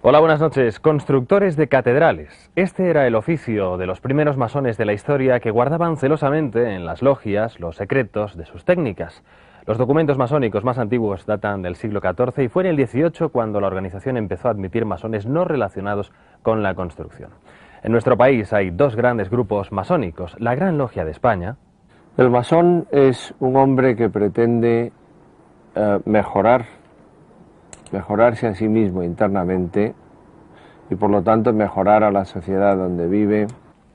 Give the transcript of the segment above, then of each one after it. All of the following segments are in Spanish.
Hola, buenas noches. Constructores de catedrales. Este era el oficio de los primeros masones de la historia que guardaban celosamente en las logias los secretos de sus técnicas. Los documentos masónicos más antiguos datan del siglo XIV y fue en el XVIII cuando la organización empezó a admitir masones no relacionados con la construcción. En nuestro país hay dos grandes grupos masónicos, la Gran Logia de España. El masón es un hombre que pretende mejorarse a sí mismo internamente y por lo tanto mejorar a la sociedad donde vive.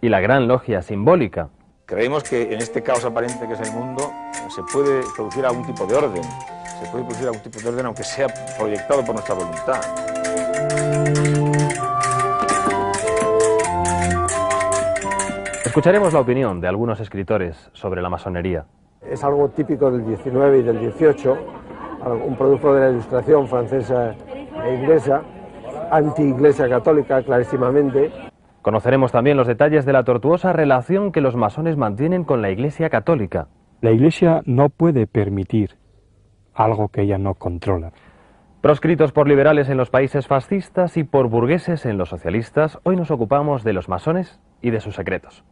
Y la Gran Logia Simbólica. Creemos que en este caos aparente que es el mundo se puede producir algún tipo de orden, aunque sea proyectado por nuestra voluntad. Escucharemos la opinión de algunos escritores sobre la masonería. Es algo típico del XIX y del XVIII, un producto de la Ilustración francesa e inglesa, anti-iglesia católica clarísimamente. Conoceremos también los detalles de la tortuosa relación que los masones mantienen con la Iglesia católica. La Iglesia no puede permitir algo que ella no controla. Proscritos por liberales en los países fascistas y por burgueses en los socialistas, hoy nos ocupamos de los masones y de sus secretos.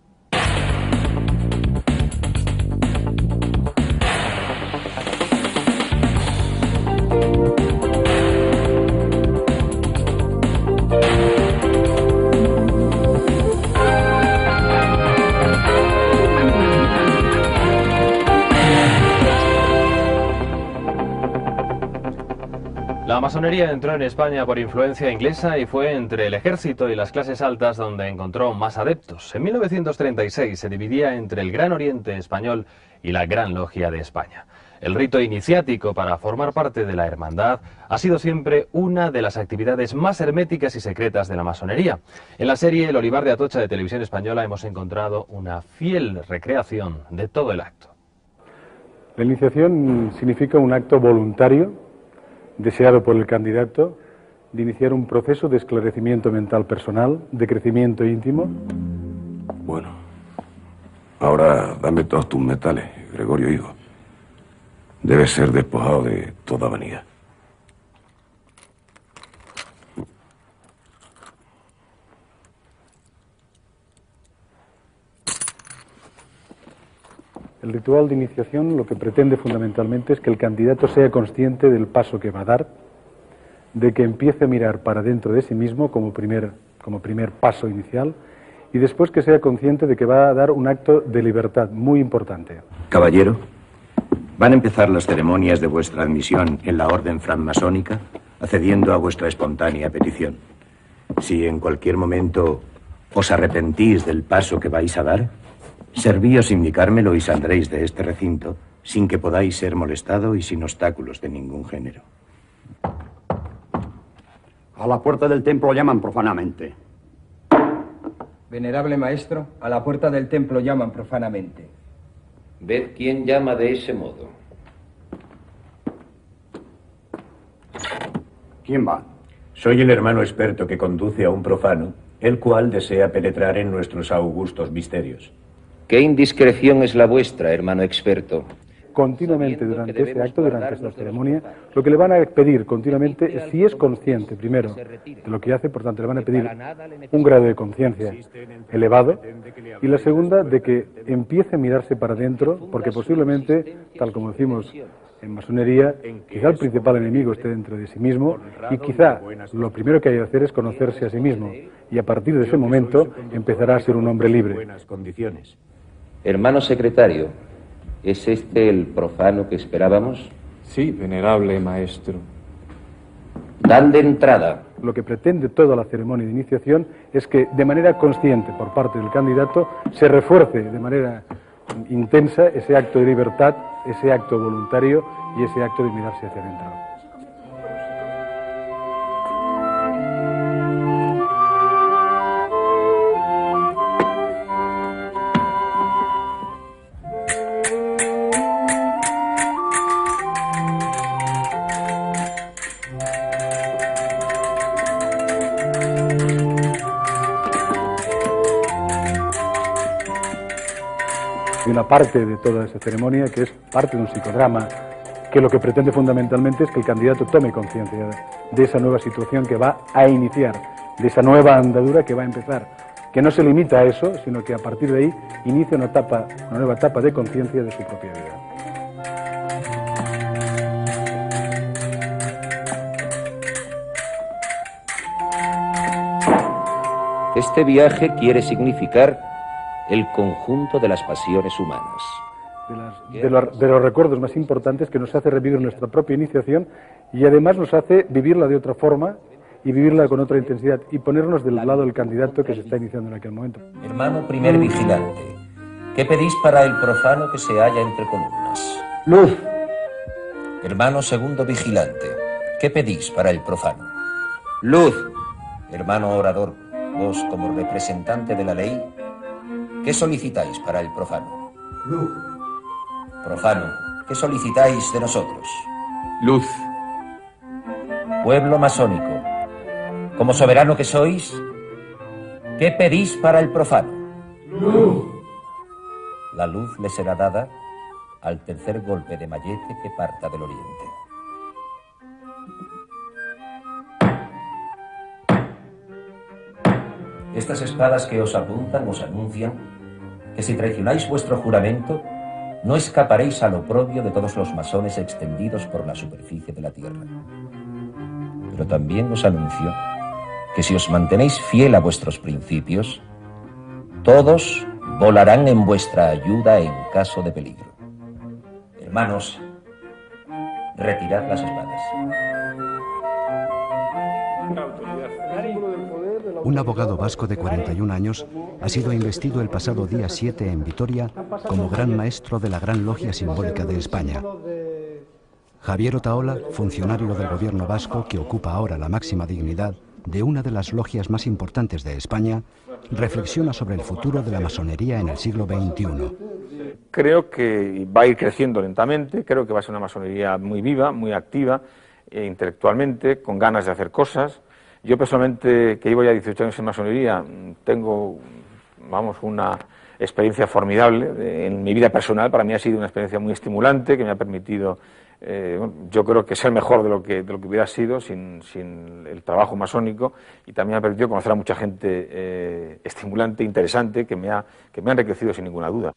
La masonería entró en España por influencia inglesa y fue entre el ejército y las clases altas donde encontró más adeptos. En 1936 se dividía entre el Gran Oriente español y la Gran Logia de España. El rito iniciático para formar parte de la hermandad ha sido siempre una de las actividades más herméticas y secretas de la masonería. En la serie El Olivar de Atocha de Televisión Española hemos encontrado una fiel recreación de todo el acto. La iniciación significa un acto voluntario deseado por el candidato de iniciar un proceso de esclarecimiento mental personal, de crecimiento íntimo. Bueno, ahora dame todos tus metales, Gregorio hijo. Debes ser despojado de toda vanidad. El ritual de iniciación lo que pretende fundamentalmente es que el candidato sea consciente del paso que va a dar, de que empiece a mirar para dentro de sí mismo como primer paso inicial, y después que sea consciente de que va a dar un acto de libertad muy importante. Caballero, van a empezar las ceremonias de vuestra admisión en la orden francmasónica, accediendo a vuestra espontánea petición. Si en cualquier momento os arrepentís del paso que vais a dar, servíos indicármelo y saldréis de este recinto sin que podáis ser molestado y sin obstáculos de ningún género. A la puerta del templo llaman profanamente. Venerable maestro, a la puerta del templo llaman profanamente. Ved quién llama de ese modo. ¿Quién va? Soy el hermano experto que conduce a un profano, el cual desea penetrar en nuestros augustos misterios. ¿Qué indiscreción es la vuestra, hermano experto? Continuamente durante ese acto, durante esta ceremonia, lo que le van a pedir continuamente es si es consciente, primero, de lo que hace, por tanto le van a pedir un grado de conciencia elevado, y la segunda, de que empiece a mirarse para adentro, porque posiblemente, tal como decimos en masonería, quizá el principal enemigo esté dentro de sí mismo, y quizá lo primero que hay que hacer es conocerse a sí mismo, y a partir de ese momento empezará a ser un hombre libre. Hermano secretario, ¿es este el profano que esperábamos? Sí, venerable maestro. Dan de entrada. Lo que pretende toda la ceremonia de iniciación es que de manera consciente por parte del candidato se refuerce de manera intensa ese acto de libertad, ese acto voluntario y ese acto de mirarse hacia adentro. Hay una parte de toda esa ceremonia que es parte de un psicodrama que lo que pretende fundamentalmente es que el candidato tome conciencia de esa nueva situación que va a iniciar, de esa nueva andadura que va a empezar, que no se limita a eso, sino que a partir de ahí inicia una nueva etapa de conciencia de su propia vida. Este viaje quiere significar el conjunto de las pasiones humanas. De los recuerdos más importantes que nos hace revivir nuestra propia iniciación y además nos hace vivirla de otra forma y vivirla con otra intensidad y ponernos del lado del candidato que se está iniciando en aquel momento. Hermano primer vigilante, ¿qué pedís para el profano que se halla entre columnas? Luz. Hermano segundo vigilante, ¿qué pedís para el profano? Luz. Hermano orador, vos como representante de la ley, ¿qué solicitáis para el profano? Luz. Profano, ¿qué solicitáis de nosotros? Luz. Pueblo masónico, como soberano que sois, ¿qué pedís para el profano? Luz. La luz le será dada al tercer golpe de mallete que parta del oriente. Estas espadas que os apuntan os anuncian que si traicionáis vuestro juramento, no escaparéis al oprobio de todos los masones extendidos por la superficie de la tierra. Pero también os anuncio que si os mantenéis fiel a vuestros principios, todos volarán en vuestra ayuda en caso de peligro. Hermanos, retirad las espadas. Un abogado vasco de 41 años ha sido investido el pasado día 7 en Vitoria como Gran Maestro de la Gran Logia Simbólica de España. Javier Otaola, funcionario del gobierno vasco que ocupa ahora la máxima dignidad de una de las logias más importantes de España, reflexiona sobre el futuro de la masonería en el siglo XXI. Creo que va a ir creciendo lentamente, creo que va a ser una masonería muy viva, muy activa, intelectualmente, con ganas de hacer cosas. Yo personalmente, que llevo ya 18 años en masonería, tengo, una experiencia formidable en mi vida personal. Para mí ha sido una experiencia muy estimulante, que me ha permitido, yo creo que ser mejor de lo que hubiera sido sin el trabajo masónico, y también me ha permitido conocer a mucha gente estimulante, interesante, que me ha enriquecido sin ninguna duda.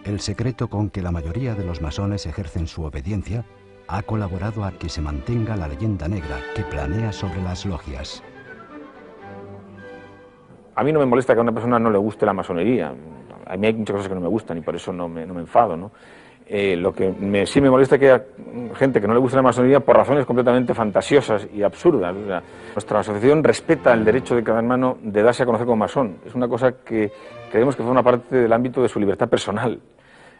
El secreto con que la mayoría de los masones ejercen su obediencia ha colaborado a que se mantenga la leyenda negra que planea sobre las logias. A mí no me molesta que a una persona no le guste la masonería. A mí hay muchas cosas que no me gustan y por eso no me enfado, ¿no? Lo que sí me molesta es que haya gente que no le guste la masonería por razones completamente fantasiosas y absurdas. O sea, nuestra asociación respeta el derecho de cada hermano de darse a conocer como masón. Es una cosa que creemos que forma parte del ámbito de su libertad personal.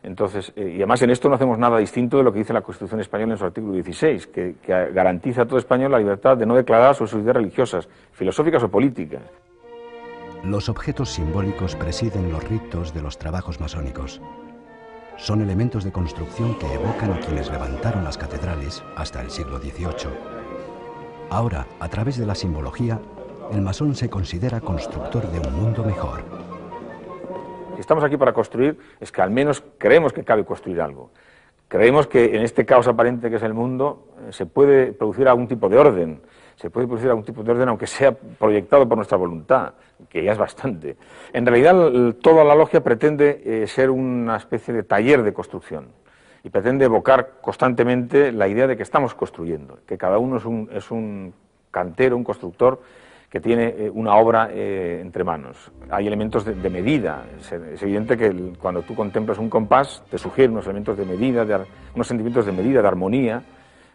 Entonces, y además en esto no hacemos nada distinto de lo que dice la Constitución española en su artículo 16, que garantiza a todo español la libertad de no declarar sus ideas religiosas, filosóficas o políticas. Los objetos simbólicos presiden los ritos de los trabajos masónicos. Son elementos de construcción que evocan a quienes levantaron las catedrales hasta el siglo XVIII. Ahora, a través de la simbología, el masón se considera constructor de un mundo mejor. Si estamos aquí para construir, es que al menos creemos que cabe construir algo. Creemos que en este caos aparente que es el mundo se puede producir algún tipo de orden. Se puede producir algún tipo de orden aunque sea proyectado por nuestra voluntad, que ya es bastante. En realidad toda la logia pretende ser una especie de taller de construcción y pretende evocar constantemente la idea de que estamos construyendo, que cada uno es un cantero, un constructor que tiene una obra entre manos. Hay elementos de medida. Es evidente que cuando tú contemplas un compás te sugiere unos elementos de medida, unos sentimientos de medida, de armonía,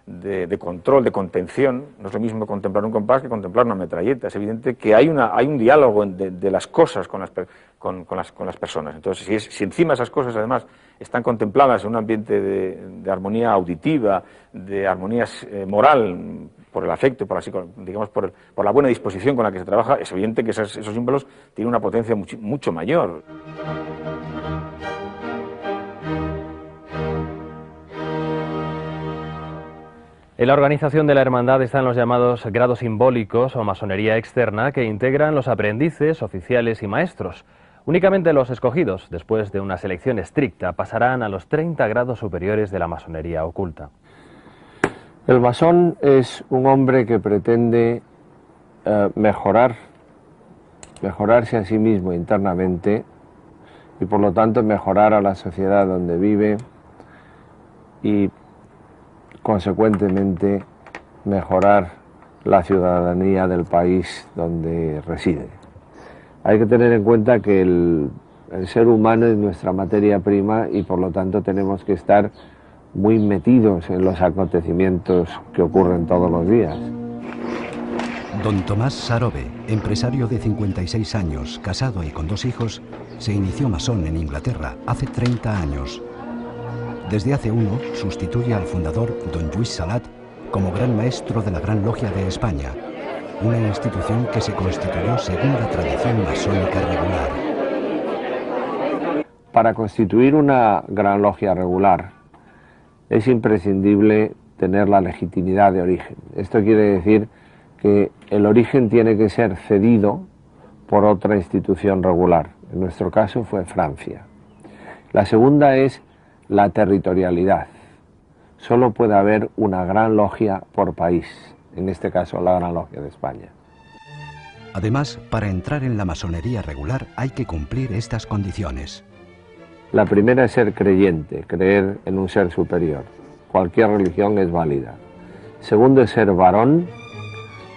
de control, de contención. No es lo mismo contemplar un compás que contemplar una metralleta. Es evidente que hay un diálogo de las cosas con las personas. Entonces, si encima esas cosas además están contempladas en un ambiente de armonía auditiva, de armonía moral, por el afecto, por la buena disposición con la que se trabaja, es evidente que esos símbolos tienen una potencia mucho mayor. En la organización de la hermandad están los llamados grados simbólicos o masonería externa que integran los aprendices, oficiales y maestros. Únicamente los escogidos, después de una selección estricta, pasarán a los 30 grados superiores de la masonería oculta. El masón es un hombre que pretende mejorarse a sí mismo internamente y por lo tanto mejorar a la sociedad donde vive y consecuentemente mejorar la ciudadanía del país donde reside. Hay que tener en cuenta que el ser humano es nuestra materia prima y por lo tanto tenemos que estar muy metidos en los acontecimientos que ocurren todos los días. Don Tomás Sarobe, empresario de 56 años, casado y con 2 hijos, se inició masón en Inglaterra hace 30 años. Desde hace 1 sustituye al fundador, don Lluís Salat, como Gran Maestro de la Gran Logia de España, una institución que se constituyó según la tradición masónica regular. Para constituir una Gran Logia regular es imprescindible tener la legitimidad de origen. Esto quiere decir que el origen tiene que ser cedido por otra institución regular. En nuestro caso fue Francia. La segunda es la territorialidad. Solo puede haber una Gran Logia por país, en este caso la Gran Logia de España. Además, para entrar en la masonería regular hay que cumplir estas condiciones. La primera es ser creyente, creer en un ser superior. Cualquier religión es válida. Segundo es ser varón,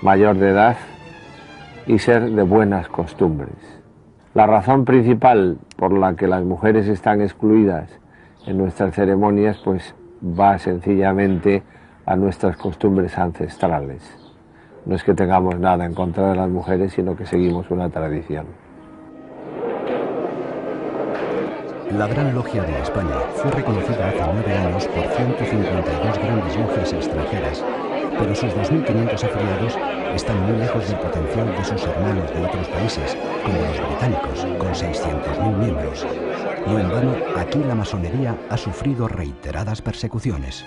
mayor de edad y ser de buenas costumbres. La razón principal por la que las mujeres están excluidas en nuestras ceremonias pues va sencillamente a nuestras costumbres ancestrales. No es que tengamos nada en contra de las mujeres, sino que seguimos una tradición. La Gran Logia de España fue reconocida hace 9 años por 152 grandes logias extranjeras, pero sus 2.500 afiliados están muy lejos del potencial de sus hermanos de otros países, como los británicos, con 600.000 miembros. No en vano, aquí la masonería ha sufrido reiteradas persecuciones.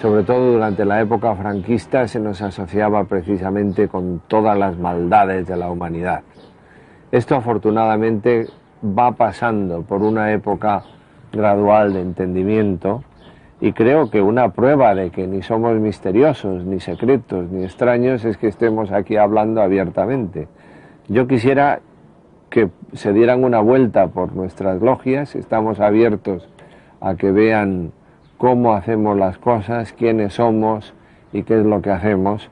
Sobre todo durante la época franquista se nos asociaba precisamente con todas las maldades de la humanidad. Esto afortunadamente va pasando por una época gradual de entendimiento y creo que una prueba de que ni somos misteriosos, ni secretos, ni extraños es que estemos aquí hablando abiertamente. Yo quisiera que se dieran una vuelta por nuestras logias, estamos abiertos a que vean cómo hacemos las cosas, quiénes somos y qué es lo que hacemos.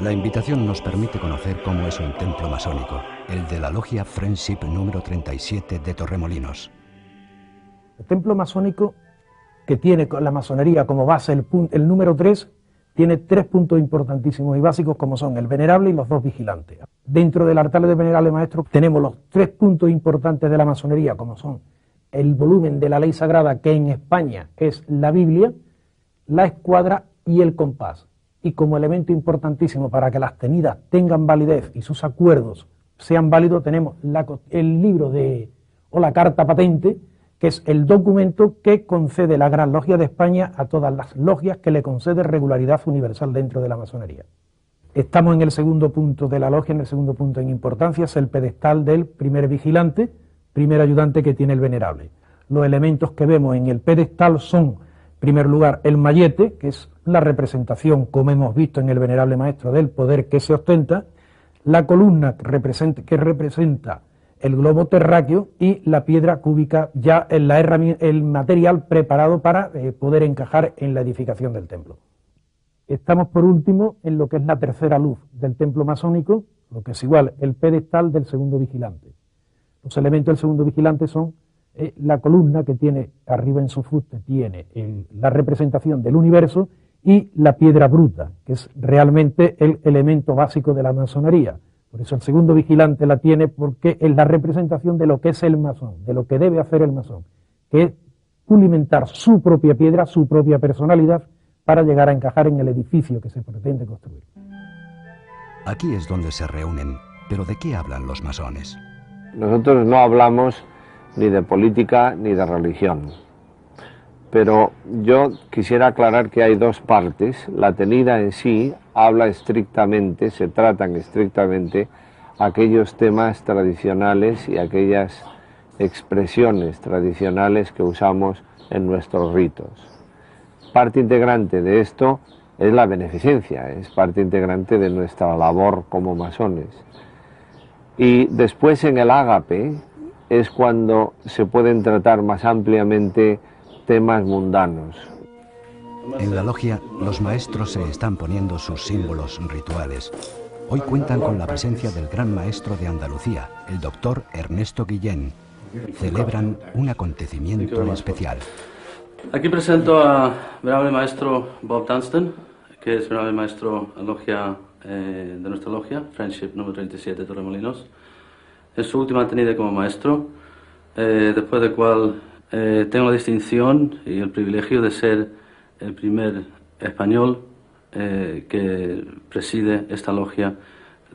La invitación nos permite conocer cómo es un templo masónico, el de la logia Friendship número 37 de Torremolinos. El templo masónico, que tiene la masonería como base el número 3, tiene 3 puntos importantísimos y básicos como son el venerable y los 2 vigilantes. Dentro del altar del venerable maestro tenemos los 3 puntos importantes de la masonería como son el volumen de la ley sagrada, que en España es la Biblia, la escuadra y el compás. Y como elemento importantísimo para que las tenidas tengan validez y sus acuerdos sean válidos, tenemos el libro o la carta patente, que es el documento que concede la Gran Logia de España a todas las logias que le concede regularidad universal dentro de la masonería. Estamos en el segundo punto de la logia, en el segundo punto en importancia, es el pedestal del primer vigilante, primer ayudante que tiene el venerable. Los elementos que vemos en el pedestal son, en primer lugar, el mayete, que es la representación, como hemos visto en el venerable maestro, del poder que se ostenta, la columna que representa el globo terráqueo y la piedra cúbica, ya el material preparado para poder encajar en la edificación del templo. Estamos por último en lo que es la tercera luz del templo masónico, lo que es igual el pedestal del segundo vigilante. Los elementos del segundo vigilante son la columna que tiene arriba en su fuste, tiene la representación del universo, y la piedra bruta, que es realmente el elemento básico de la masonería. Por eso el segundo vigilante la tiene, porque es la representación de lo que es el masón, de lo que debe hacer el masón, que es pulimentar su propia piedra, su propia personalidad, para llegar a encajar en el edificio que se pretende construir. Aquí es donde se reúnen, pero ¿de qué hablan los masones? Nosotros no hablamos ni de política ni de religión, pero yo quisiera aclarar que hay 2 partes. La tenida en sí habla estrictamente, se tratan estrictamente aquellos temas tradicionales y aquellas expresiones tradicionales que usamos en nuestros ritos. Parte integrante de esto es la beneficencia, es parte integrante de nuestra labor como masones. Y después en el ágape es cuando se pueden tratar más ampliamente temas mundanos. En la logia, los maestros se están poniendo sus símbolos rituales. Hoy cuentan con la presencia del gran maestro de Andalucía, el doctor Ernesto Guillén. Celebran un acontecimiento especial. Aquí presento a venerable maestro Bob Dunstan, que es venerable maestro de nuestra logia, Friendship número 37 de Torremolinos. Es su última tenida como maestro, después de cual tengo la distinción y el privilegio de ser el primer español que preside esta logia,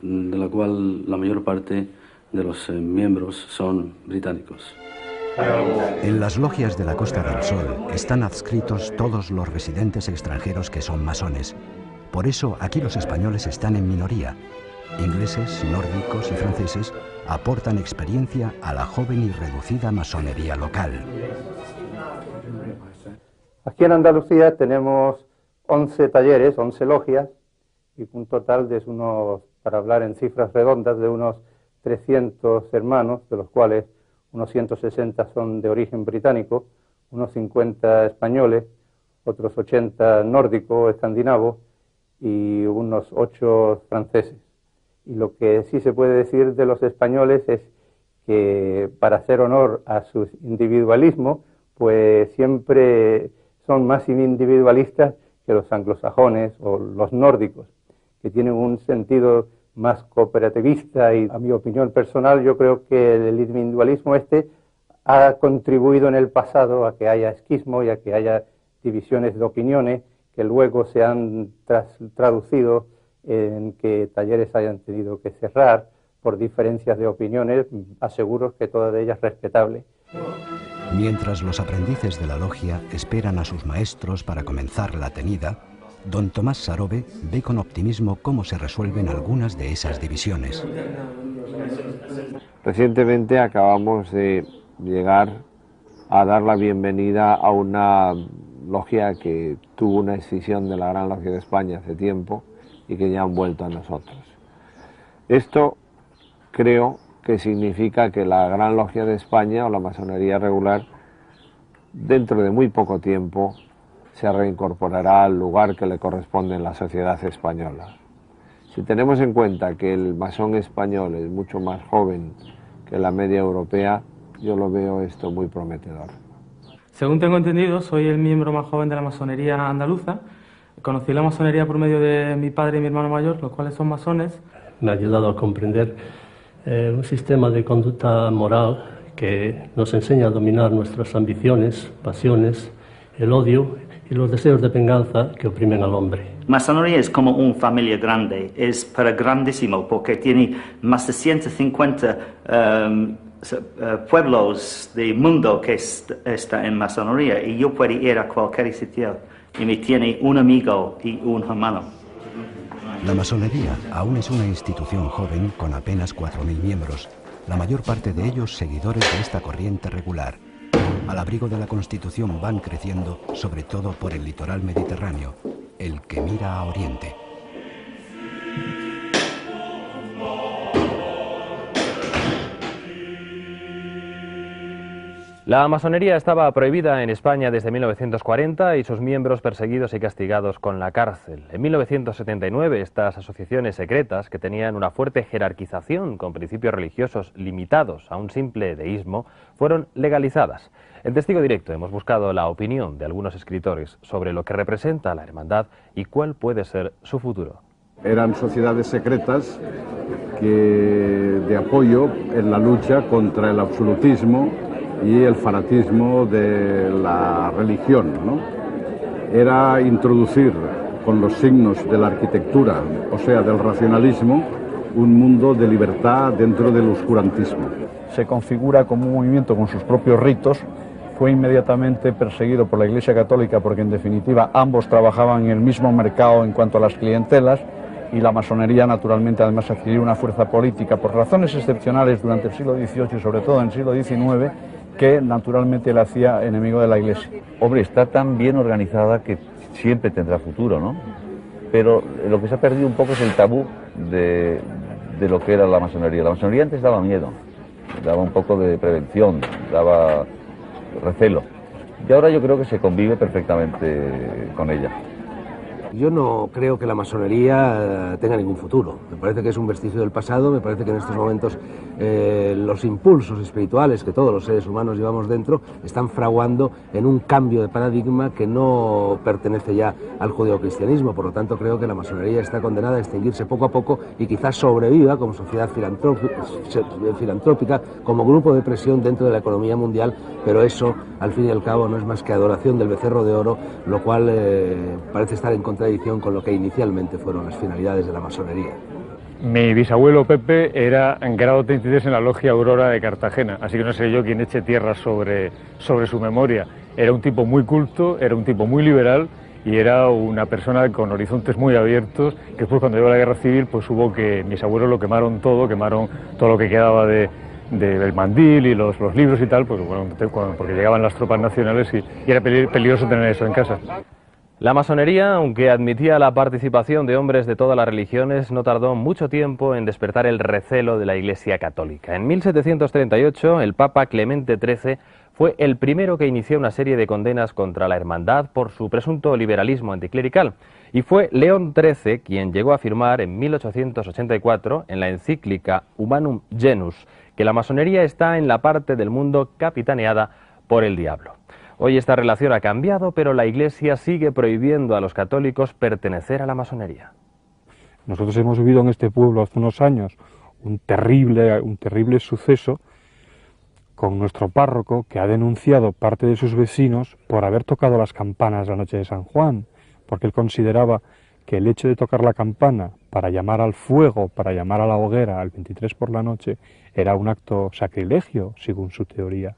de la cual la mayor parte de los miembros son británicos. En las logias de la Costa del Sol están adscritos todos los residentes extranjeros que son masones. Por eso aquí los españoles están en minoría. Ingleses, nórdicos y franceses aportan experiencia a la joven y reducida masonería local. Aquí en Andalucía tenemos 11 talleres, 11 logias, y un total de para hablar en cifras redondas, de unos 300 hermanos, de los cuales unos 160 son de origen británico, unos 50 españoles, otros 80 nórdicos, escandinavos, y unos 8 franceses. Y lo que sí se puede decir de los españoles es que, para hacer honor a su individualismo, pues siempre son más individualistas que los anglosajones o los nórdicos, que tienen un sentido más cooperativista, y a mi opinión personal yo creo que el individualismo ha contribuido en el pasado a que haya esquismo y a que haya divisiones de opiniones que luego se han traducido en que talleres hayan tenido que cerrar por diferencias de opiniones, aseguro que todas ellas respetables. Mientras los aprendices de la logia esperan a sus maestros para comenzar la tenida, don Tomás Sarobe ve con optimismo cómo se resuelven algunas de esas divisiones. Recientemente acabamos de llegar a dar la bienvenida a una logia que tuvo una escisión de la Gran Logia de España hace tiempo y que ya han vuelto a nosotros. Esto creo que significa que la Gran Logia de España o la masonería regular dentro de muy poco tiempo se reincorporará al lugar que le corresponde en la sociedad española. Si tenemos en cuenta que el masón español es mucho más joven que la media europea, yo lo veo esto muy prometedor. Según tengo entendido, soy el miembro más joven de la masonería andaluza. Conocí la masonería por medio de mi padre y mi hermano mayor, los cuales son masones. Me ha ayudado a comprender un sistema de conducta moral que nos enseña a dominar nuestras ambiciones, pasiones, el odio y los deseos de venganza que oprimen al hombre. Masonería es como una familia grande, es para grandísimo porque tiene más de 150 pueblos del mundo que está en masonería, y yo puedo ir a cualquier sitio y me tiene un amigo y un hermano. La masonería aún es una institución joven con apenas 4.000 miembros, la mayor parte de ellos seguidores de esta corriente regular. Al abrigo de la Constitución van creciendo, sobre todo por el litoral mediterráneo, el que mira a Oriente. La masonería estaba prohibida en España desde 1940 y sus miembros perseguidos y castigados con la cárcel. En 1979 estas asociaciones secretas, que tenían una fuerte jerarquización con principios religiosos limitados a un simple deísmo, fueron legalizadas. En Testigo Directo hemos buscado la opinión de algunos escritores sobre lo que representa la hermandad y cuál puede ser su futuro. Eran sociedades secretas de apoyo en la lucha contra el absolutismo y el fanatismo de la religión, ¿no? Era introducir con los signos de la arquitectura, o sea, del racionalismo, un mundo de libertad dentro del oscurantismo. Se configura como un movimiento con sus propios ritos. Fue inmediatamente perseguido por la Iglesia Católica porque, en definitiva, ambos trabajaban en el mismo mercado en cuanto a las clientelas, y la masonería naturalmente además adquirió una fuerza política por razones excepcionales durante el siglo XVIII y sobre todo en el siglo XIX, que naturalmente la hacía enemigo de la Iglesia. Hombre, está tan bien organizada que siempre tendrá futuro, ¿no? Pero lo que se ha perdido un poco es el tabú de lo que era la masonería. La masonería antes daba miedo, daba un poco de prevención, daba recelo. Y ahora yo creo que se convive perfectamente con ella. Yo no creo que la masonería tenga ningún futuro. Me parece que es un vestigio del pasado, me parece que en estos momentos los impulsos espirituales que todos los seres humanos llevamos dentro están fraguando en un cambio de paradigma que no pertenece ya al judeocristianismo. Por lo tanto, creo que la masonería está condenada a extinguirse poco a poco y quizás sobreviva como sociedad filantrópica, como grupo de presión dentro de la economía mundial, pero eso, al fin y al cabo, no es más que adoración del becerro de oro, lo cual parece estar en contradicción con lo que inicialmente fueron las finalidades de la masonería. Mi bisabuelo Pepe era en grado 33 en la Logia Aurora de Cartagena, así que no sé yo quién eche tierra sobre su memoria. Era un tipo muy culto, era un tipo muy liberal y era una persona con horizontes muy abiertos, que después cuando llegó la guerra civil pues hubo que mis abuelos lo quemaron todo lo que quedaba del mandil y los libros y tal, pues bueno, porque llegaban las tropas nacionales y era peligroso tener eso en casa. La masonería, aunque admitía la participación de hombres de todas las religiones, no tardó mucho tiempo en despertar el recelo de la Iglesia católica. En 1738, el Papa Clemente XIII fue el primero que inició una serie de condenas contra la hermandad por su presunto liberalismo anticlerical. Y fue León XIII quien llegó a afirmar en 1884, en la encíclica Humanum Genus, que la masonería está en la parte del mundo capitaneada por el diablo. Hoy esta relación ha cambiado, pero la Iglesia sigue prohibiendo a los católicos pertenecer a la masonería. Nosotros hemos vivido en este pueblo hace unos años un terrible suceso con nuestro párroco, que ha denunciado parte de sus vecinos por haber tocado las campanas la noche de San Juan, porque él consideraba que el hecho de tocar la campana para llamar al fuego, para llamar a la hoguera al 23 por la noche, era un acto sacrilegio, según su teoría.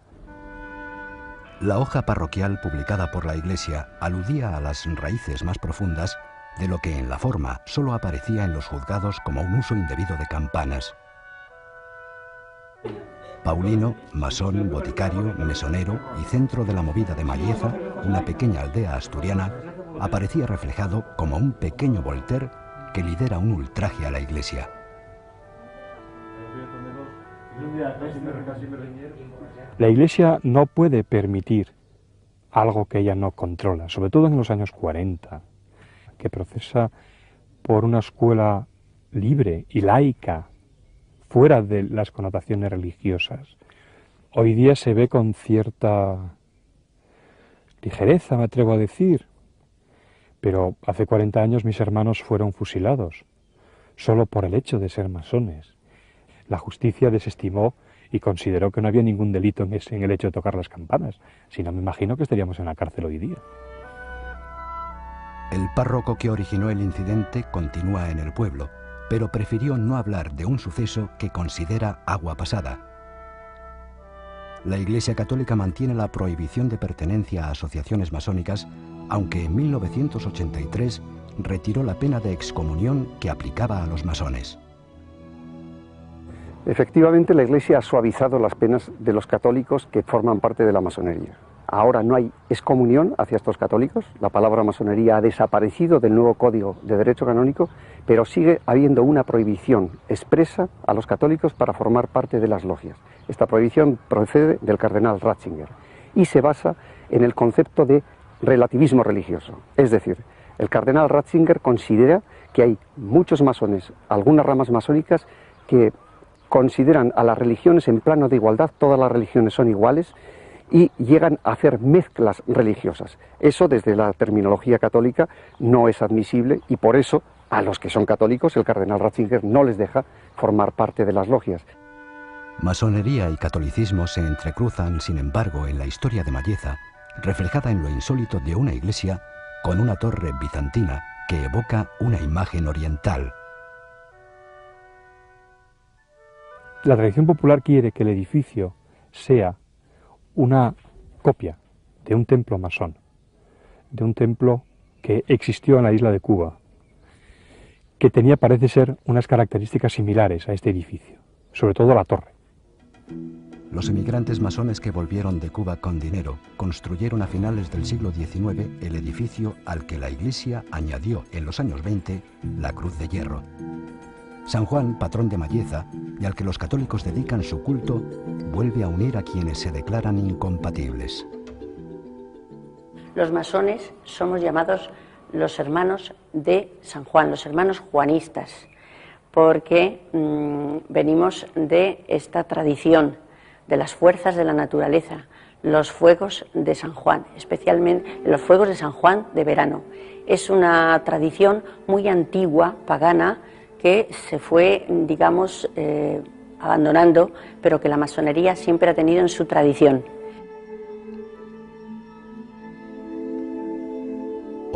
La hoja parroquial publicada por la Iglesia aludía a las raíces más profundas de lo que en la forma solo aparecía en los juzgados como un uso indebido de campanas. Paulino, masón, boticario, mesonero y centro de la movida de Malleza, una pequeña aldea asturiana, aparecía reflejado como un pequeño Voltaire que lidera un ultraje a la Iglesia. La Iglesia no puede permitir algo que ella no controla, sobre todo en los años 40, que procesa por una escuela libre y laica, fuera de las connotaciones religiosas. Hoy día se ve con cierta ligereza, me atrevo a decir, pero hace 40 años mis hermanos fueron fusilados, solo por el hecho de ser masones. La justicia desestimó y consideró que no había ningún delito en el hecho de tocar las campanas. Si no, me imagino que estaríamos en la cárcel hoy día. El párroco que originó el incidente continúa en el pueblo, pero prefirió no hablar de un suceso que considera agua pasada. La Iglesia Católica mantiene la prohibición de pertenencia a asociaciones masónicas, aunque en 1983 retiró la pena de excomunión que aplicaba a los masones. Efectivamente, la Iglesia ha suavizado las penas de los católicos que forman parte de la masonería. Ahora no hay excomunión hacia estos católicos, la palabra masonería ha desaparecido del nuevo Código de Derecho Canónico, pero sigue habiendo una prohibición expresa a los católicos para formar parte de las logias. Esta prohibición procede del cardenal Ratzinger y se basa en el concepto de relativismo religioso. Es decir, el cardenal Ratzinger considera que hay muchos masones, algunas ramas masónicas, que consideran a las religiones en plano de igualdad, todas las religiones son iguales, y llegan a hacer mezclas religiosas. Eso desde la terminología católica no es admisible y por eso a los que son católicos el cardenal Ratzinger no les deja formar parte de las logias. Masonería y catolicismo se entrecruzan, sin embargo, en la historia de Malleza, reflejada en lo insólito de una iglesia con una torre bizantina que evoca una imagen oriental. La tradición popular quiere que el edificio sea una copia de un templo masón, de un templo que existió en la isla de Cuba, que tenía, parece ser, unas características similares a este edificio, sobre todo la torre. Los emigrantes masones que volvieron de Cuba con dinero construyeron a finales del siglo XIX el edificio al que la Iglesia añadió en los años 20 la Cruz de Hierro. San Juan, patrón de Mayeza, y al que los católicos dedican su culto, vuelve a unir a quienes se declaran incompatibles. Los masones somos llamados los hermanos de San Juan, los hermanos juanistas, porque venimos de esta tradición de las fuerzas de la naturaleza, los fuegos de San Juan, especialmente los fuegos de San Juan de verano. Es una tradición muy antigua, pagana, que se fue, digamos, abandonando, pero que la masonería siempre ha tenido en su tradición.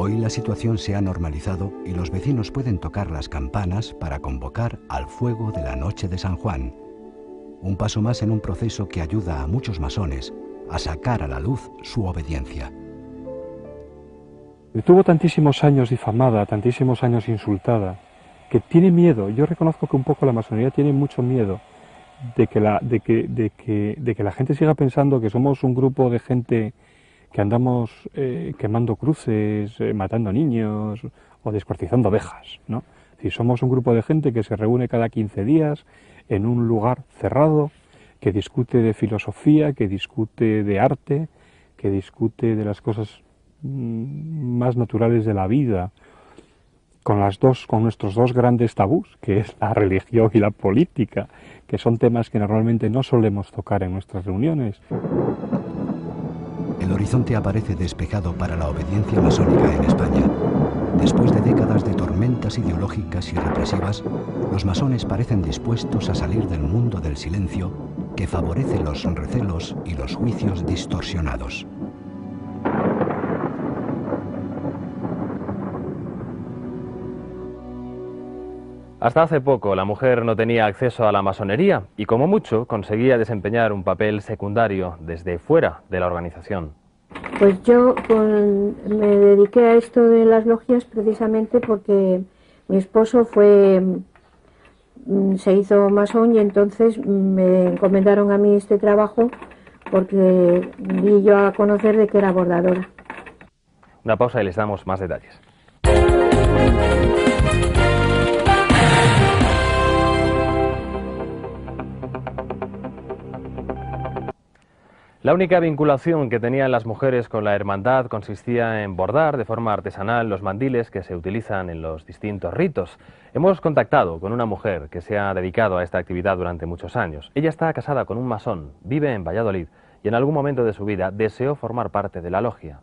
Hoy la situación se ha normalizado y los vecinos pueden tocar las campanas para convocar al fuego de la noche de San Juan. Un paso más en un proceso que ayuda a muchos masones a sacar a la luz su obediencia. Estuvo tantísimos años difamada, tantísimos años insultada, que tiene miedo. Yo reconozco que un poco la masonería tiene mucho miedo de que la gente siga pensando que somos un grupo de gente que andamos quemando cruces, matando niños o descuartizando ovejas, ¿no? Es decir, somos un grupo de gente que se reúne cada 15 días en un lugar cerrado, que discute de filosofía, que discute de arte, que discute de las cosas más naturales de la vida, con nuestros dos grandes tabús, que es la religión y la política, que son temas que normalmente no solemos tocar en nuestras reuniones. El horizonte aparece despejado para la obediencia masónica en España. Después de décadas de tormentas ideológicas y represivas, los masones parecen dispuestos a salir del mundo del silencio que favorece los recelos y los juicios distorsionados. Hasta hace poco la mujer no tenía acceso a la masonería y como mucho conseguía desempeñar un papel secundario desde fuera de la organización. Pues yo me dediqué a esto de las logias precisamente porque mi esposo se hizo masón y entonces me encomendaron a mí este trabajo porque di yo a conocer de que era bordadora. Una pausa y les damos más detalles. La única vinculación que tenían las mujeres con la hermandad consistía en bordar de forma artesanal los mandiles que se utilizan en los distintos ritos. Hemos contactado con una mujer que se ha dedicado a esta actividad durante muchos años. Ella está casada con un masón, vive en Valladolid y en algún momento de su vida deseó formar parte de la logia.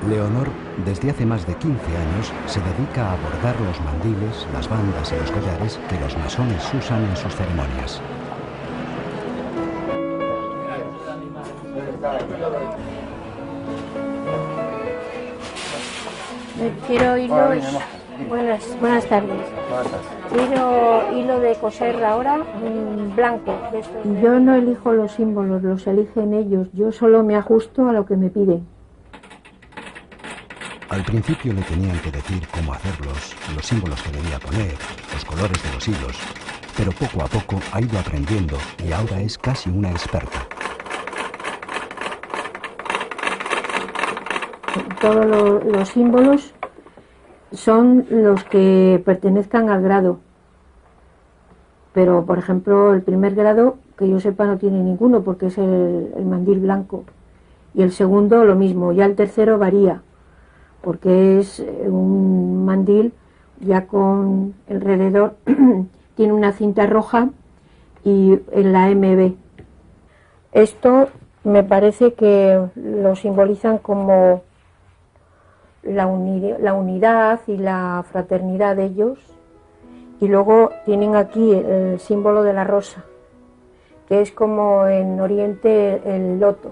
Leonor, desde hace más de 15 años, se dedica a bordar los mandiles, las bandas y los collares que los masones usan en sus ceremonias. Quiero hilos. Buenas tardes. Quiero hilo de coser ahora blanco. Yo no elijo los símbolos, los eligen ellos. Yo solo me ajusto a lo que me piden. Al principio le tenían que decir cómo hacerlos, los símbolos que debía poner, los colores de los hilos, pero poco a poco ha ido aprendiendo y ahora es casi una experta. Todos los símbolos son los que pertenezcan al grado, pero por ejemplo el primer grado, que yo sepa, no tiene ninguno porque es el mandil blanco, y el segundo lo mismo, ya el tercero varía porque es un mandil ya con alrededor tiene una cinta roja y en la MB. Esto me parece que lo simbolizan como la unidad y la fraternidad de ellos, y luego tienen aquí el símbolo de la rosa, que es como en Oriente el loto.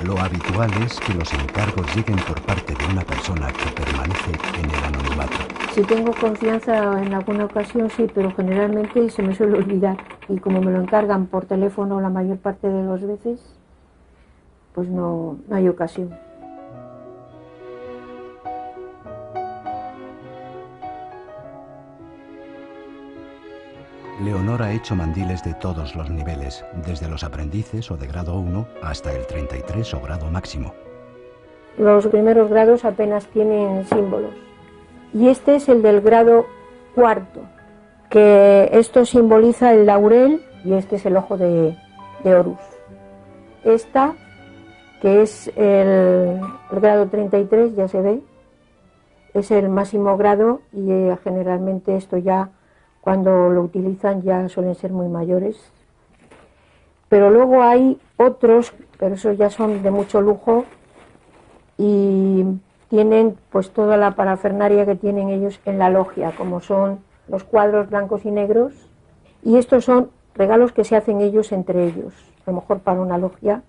Lo habitual es que los encargos lleguen por parte de una persona que permanece en el anonimato. Si tengo confianza en alguna ocasión sí, pero generalmente se me suele olvidar, y como me lo encargan por teléfono la mayor parte de las veces, pues no hay ocasión. Leonor ha hecho mandiles de todos los niveles, desde los aprendices o de grado 1 hasta el 33 o grado máximo. Los primeros grados apenas tienen símbolos. Y este es el del grado cuarto, que esto simboliza el laurel y este es el ojo de Horus. Esta, que es el grado 33, ya se ve, es el máximo grado y generalmente esto ya cuando lo utilizan ya suelen ser muy mayores. Pero luego hay otros, pero esos ya son de mucho lujo y tienen pues toda la parafernalia que tienen ellos en la logia, como son los cuadros blancos y negros, y estos son regalos que se hacen ellos entre ellos, a lo mejor para una logia,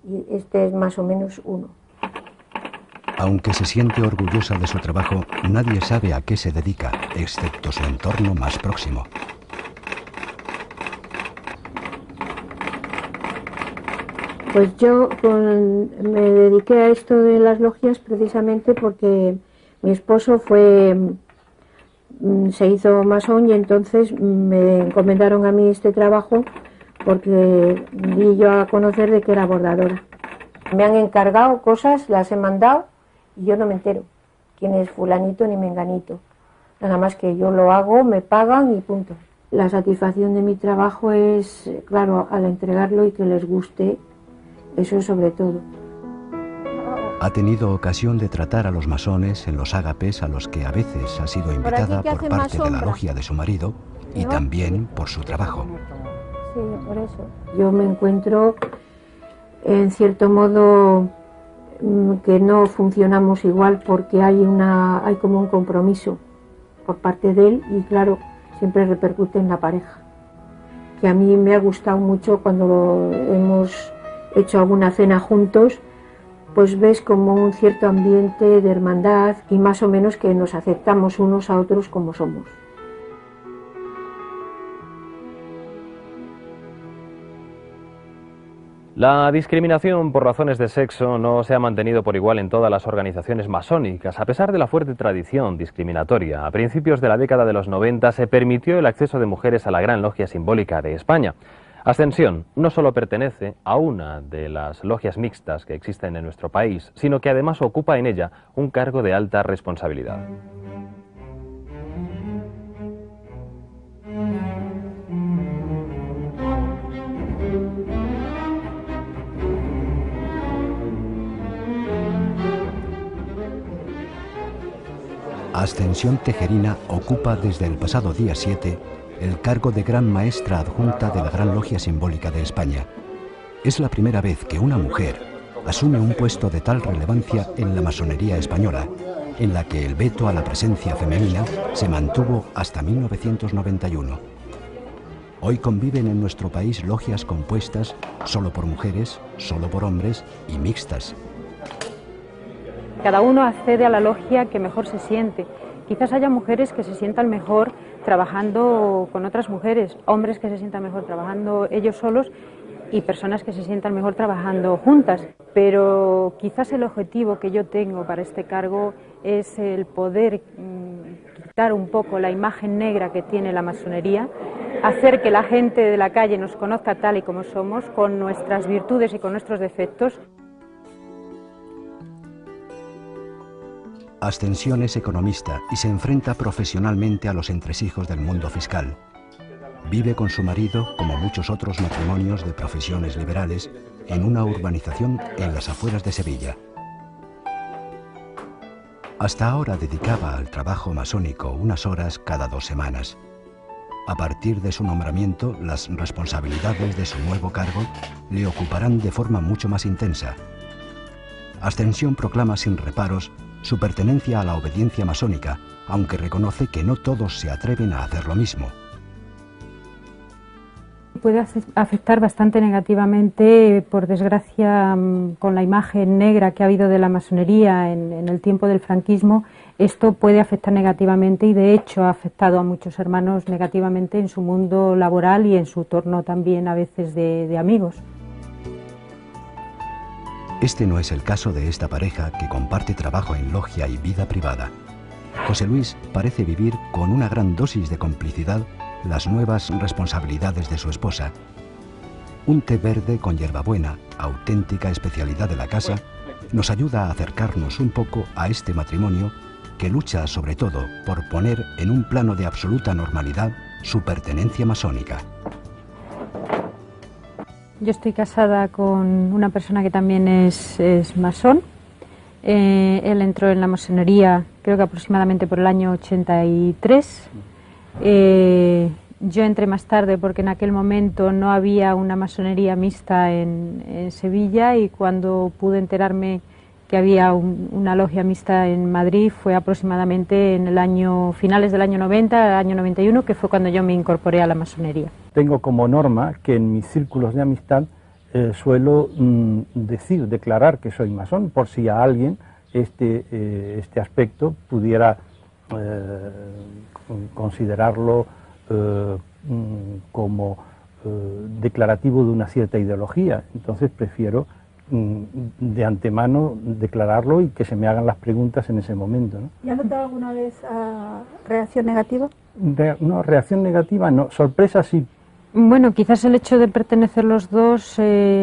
y este es más o menos uno. Aunque se siente orgullosa de su trabajo, nadie sabe a qué se dedica, excepto su entorno más próximo. Pues yo me dediqué a esto de las logias precisamente porque mi esposo se hizo masón y entonces me encomendaron a mí este trabajo porque di yo a conocer de que era bordadora. Me han encargado cosas, las he mandado y yo no me entero quién es fulanito ni menganito. Nada más que yo lo hago, me pagan y punto. La satisfacción de mi trabajo es, claro, al entregarlo y que les guste, eso sobre todo. Ha tenido ocasión de tratar a los masones en los ágapes a los que a veces ha sido invitada por parte de la logia de su marido y también por su trabajo. Sí, por eso. Yo me encuentro, en cierto modo, que no funcionamos igual porque hay como un compromiso por parte de él y claro, siempre repercute en la pareja. Que a mí me ha gustado mucho cuando hemos hecho alguna cena juntos, pues ves como un cierto ambiente de hermandad y más o menos que nos aceptamos unos a otros como somos. La discriminación por razones de sexo no se ha mantenido por igual en todas las organizaciones masónicas, a pesar de la fuerte tradición discriminatoria. A principios de la década de los 90 se permitió el acceso de mujeres a la Gran Logia Simbólica de España. Ascensión no solo pertenece a una de las logias mixtas que existen en nuestro país, sino que además ocupa en ella un cargo de alta responsabilidad. Ascensión Tejerina ocupa desde el pasado día 7 el cargo de Gran Maestra Adjunta de la Gran Logia Simbólica de España. Es la primera vez que una mujer asume un puesto de tal relevancia en la masonería española, en la que el veto a la presencia femenina se mantuvo hasta 1991. Hoy conviven en nuestro país logias compuestas solo por mujeres, solo por hombres y mixtas. Cada uno accede a la logia que mejor se siente. Quizás haya mujeres que se sientan mejor trabajando con otras mujeres, hombres que se sientan mejor trabajando ellos solos y personas que se sientan mejor trabajando juntas. Pero quizás el objetivo que yo tengo para este cargo es el poder quitar un poco la imagen negra que tiene la masonería, hacer que la gente de la calle nos conozca tal y como somos, con nuestras virtudes y con nuestros defectos. Ascensión es economista y se enfrenta profesionalmente a los entresijos del mundo fiscal. Vive con su marido, como muchos otros matrimonios de profesiones liberales, en una urbanización en las afueras de Sevilla. Hasta ahora dedicaba al trabajo masónico unas horas cada 2 semanas. A partir de su nombramiento, las responsabilidades de su nuevo cargo le ocuparán de forma mucho más intensa. Ascensión proclama sin reparos su pertenencia a la obediencia masónica, aunque reconoce que no todos se atreven a hacer lo mismo. Puede afectar bastante negativamente, por desgracia, con la imagen negra que ha habido de la masonería en el tiempo del franquismo. Esto puede afectar negativamente y de hecho ha afectado a muchos hermanos negativamente en su mundo laboral y en su torno también a veces de amigos. Este no es el caso de esta pareja que comparte trabajo en logia y vida privada. José Luis parece vivir con una gran dosis de complicidad las nuevas responsabilidades de su esposa. Un té verde con hierbabuena, auténtica especialidad de la casa, nos ayuda a acercarnos un poco a este matrimonio que lucha sobre todo por poner en un plano de absoluta normalidad su pertenencia masónica. Yo estoy casada con una persona que también es masón. Él entró en la masonería creo que aproximadamente por el año 83. Yo entré más tarde porque en aquel momento no había una masonería mixta en Sevilla, y cuando pude enterarme que había una logia mixta en Madrid fue aproximadamente en el año finales del año 90, el año 91, que fue cuando yo me incorporé a la masonería. Tengo como norma que en mis círculos de amistad suelo declarar que soy masón, por si a alguien este aspecto pudiera considerarlo como declarativo de una cierta ideología. Entonces prefiero de antemano declararlo y que se me hagan las preguntas en ese momento, ¿no? ¿Y has notado alguna vez reacción negativa? No, reacción negativa no, sorpresa sí. Bueno, quizás el hecho de pertenecer los dos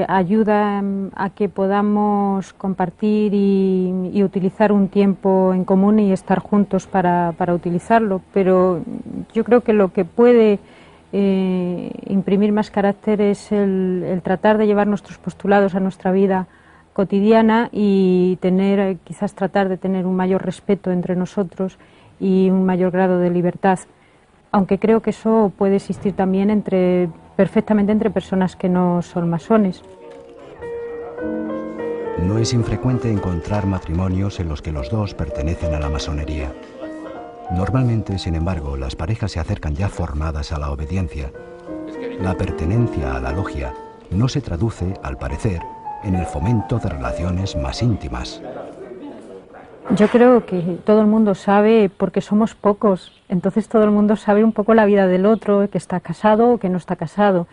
ayuda a que podamos compartir y utilizar un tiempo en común y estar juntos para utilizarlo, pero yo creo que lo que puede imprimir más carácter es el tratar de llevar nuestros postulados a nuestra vida cotidiana y quizás tratar de tener un mayor respeto entre nosotros y un mayor grado de libertad. Aunque creo que eso puede existir también perfectamente entre personas que no son masones. No es infrecuente encontrar matrimonios en los que los dos pertenecen a la masonería. Normalmente, sin embargo, las parejas se acercan ya formadas a la obediencia. La pertenencia a la logia no se traduce, al parecer, en el fomento de relaciones más íntimas. Yo creo que todo el mundo sabe, porque somos pocos, entonces todo el mundo sabe un poco la vida del otro, que está casado o que no está casado.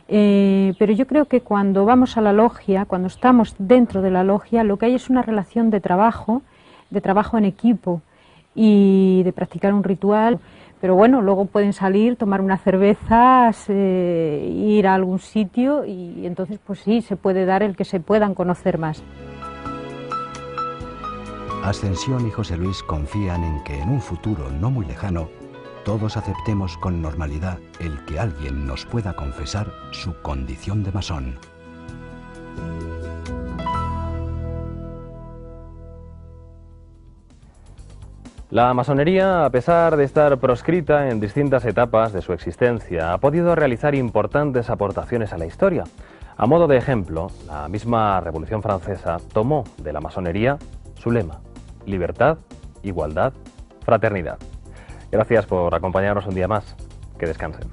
Pero yo creo que cuando vamos a la logia, cuando estamos dentro de la logia, lo que hay es una relación de trabajo en equipo y de practicar un ritual. Pero bueno, luego pueden salir, tomar unas cervezas, ir a algún sitio, y entonces pues sí, se puede dar el que se puedan conocer más. Ascensión y José Luis confían en que en un futuro no muy lejano todos aceptemos con normalidad el que alguien nos pueda confesar su condición de masón. La masonería, a pesar de estar proscrita en distintas etapas de su existencia, ha podido realizar importantes aportaciones a la historia. A modo de ejemplo, la misma Revolución Francesa tomó de la masonería su lema: libertad, igualdad, fraternidad. Gracias por acompañarnos un día más. Que descansen.